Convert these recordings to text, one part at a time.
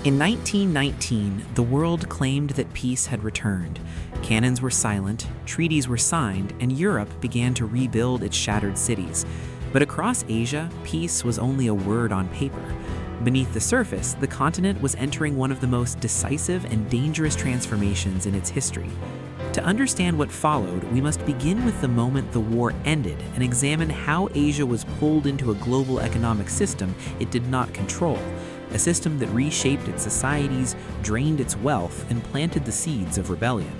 In 1919, the world claimed that peace had returned. Cannons were silent, treaties were signed, and Europe began to rebuild its shattered cities. But across Asia, peace was only a word on paper. Beneath the surface, the continent was entering one of the most decisive and dangerous transformations in its history. To understand what followed, we must begin with the moment the war ended and examine how Asia was pulled into a global economic system it did not control, a system that reshaped its societies, drained its wealth, and planted the seeds of rebellion.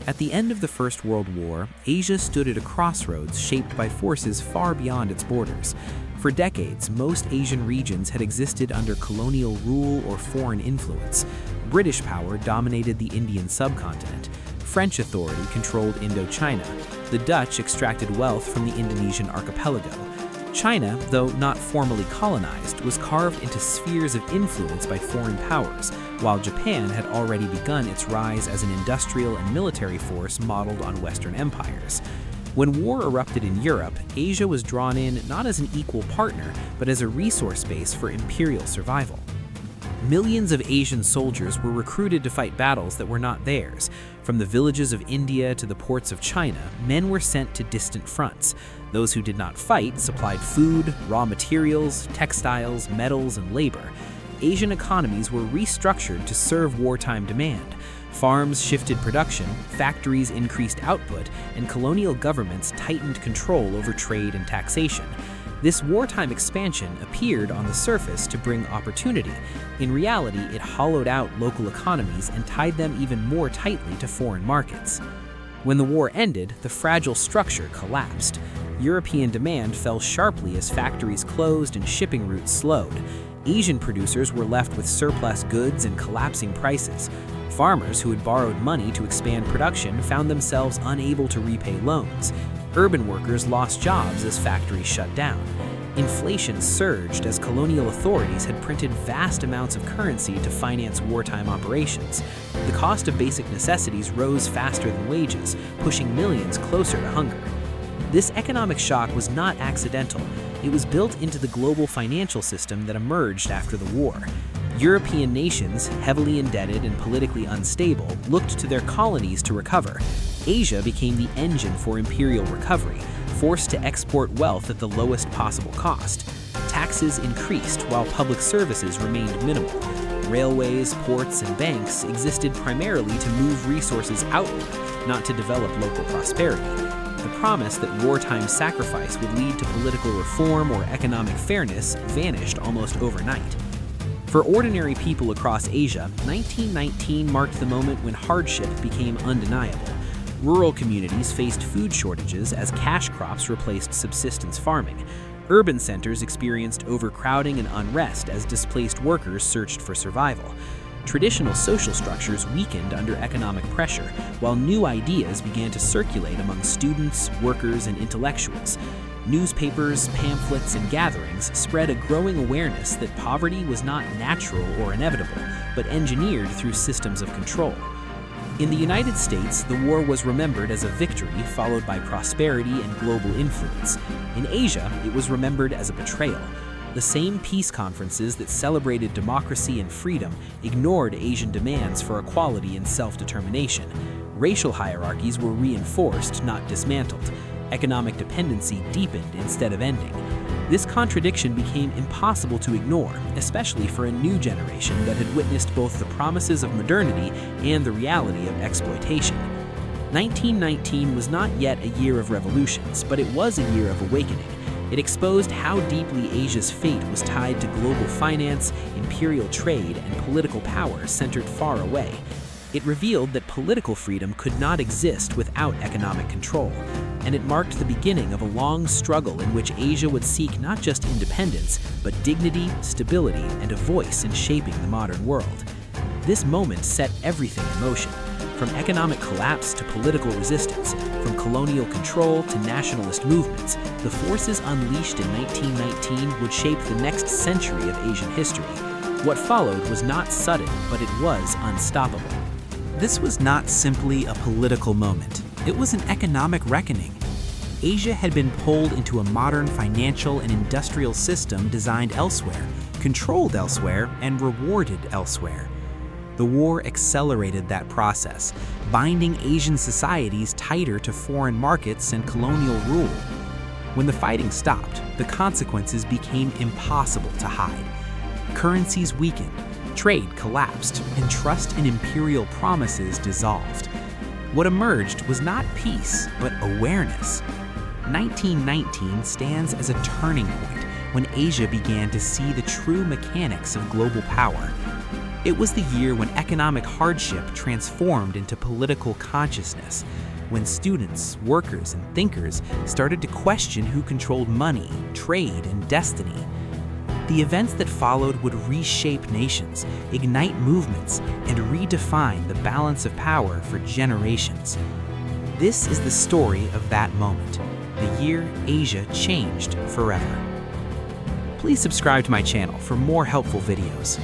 At the end of the First World War, Asia stood at a crossroads shaped by forces far beyond its borders. For decades, most Asian regions had existed under colonial rule or foreign influence. British power dominated the Indian subcontinent. French authority controlled Indochina. The Dutch extracted wealth from the Indonesian archipelago. China, though not formally colonized, was carved into spheres of influence by foreign powers, while Japan had already begun its rise as an industrial and military force modeled on Western empires. When war erupted in Europe, Asia was drawn in not as an equal partner, but as a resource base for imperial survival. Millions of Asian soldiers were recruited to fight battles that were not theirs. From the villages of India to the ports of China, men were sent to distant fronts. Those who did not fight supplied food, raw materials, textiles, metals, and labor. Asian economies were restructured to serve wartime demand. Farms shifted production, factories increased output, and colonial governments tightened control over trade and taxation. This wartime expansion appeared on the surface to bring opportunity. In reality, it hollowed out local economies and tied them even more tightly to foreign markets. When the war ended, the fragile structure collapsed. European demand fell sharply as factories closed and shipping routes slowed. Asian producers were left with surplus goods and collapsing prices. Farmers who had borrowed money to expand production found themselves unable to repay loans. Urban workers lost jobs as factories shut down. Inflation surged as colonial authorities had printed vast amounts of currency to finance wartime operations. The cost of basic necessities rose faster than wages, pushing millions closer to hunger. This economic shock was not accidental. It was built into the global financial system that emerged after the war. European nations, heavily indebted and politically unstable, looked to their colonies to recover. Asia became the engine for imperial recovery, forced to export wealth at the lowest possible cost. Taxes increased while public services remained minimal. Railways, ports, and banks existed primarily to move resources outward, not to develop local prosperity. The promise that wartime sacrifice would lead to political reform or economic fairness vanished almost overnight. For ordinary people across Asia, 1919 marked the moment when hardship became undeniable. Rural communities faced food shortages as cash crops replaced subsistence farming. Urban centers experienced overcrowding and unrest as displaced workers searched for survival. Traditional social structures weakened under economic pressure, while new ideas began to circulate among students, workers, and intellectuals. Newspapers, pamphlets, and gatherings spread a growing awareness that poverty was not natural or inevitable, but engineered through systems of control. In the United States, the war was remembered as a victory followed by prosperity and global influence. In Asia, it was remembered as a betrayal. The same peace conferences that celebrated democracy and freedom ignored Asian demands for equality and self-determination. Racial hierarchies were reinforced, not dismantled. Economic dependency deepened instead of ending. This contradiction became impossible to ignore, especially for a new generation that had witnessed both the promises of modernity and the reality of exploitation. 1919 was not yet a year of revolutions, but it was a year of awakening. It exposed how deeply Asia's fate was tied to global finance, imperial trade, and political power centered far away. It revealed that political freedom could not exist without economic control, and it marked the beginning of a long struggle in which Asia would seek not just independence, but dignity, stability, and a voice in shaping the modern world. This moment set everything in motion, from economic collapse to political resistance, from colonial control to nationalist movements. The forces unleashed in 1919 would shape the next century of Asian history. What followed was not sudden, but it was unstoppable. This was not simply a political moment. It was an economic reckoning. Asia had been pulled into a modern financial and industrial system designed elsewhere. controlled elsewhere and rewarded elsewhere. The war accelerated that process, binding Asian societies tighter to foreign markets and colonial rule. When the fighting stopped, the consequences became impossible to hide. Currencies weakened, trade collapsed, and trust in imperial promises dissolved. What emerged was not peace, but awareness. 1919 stands as a turning point when Asia began to see the true mechanics of global power. It was the year when economic hardship transformed into political consciousness, when students, workers, and thinkers started to question who controlled money, trade, and destiny. The events that followed would reshape nations, ignite movements, and redefine the balance of power for generations. This is the story of that moment, the year Asia changed forever. Please subscribe to my channel for more helpful videos.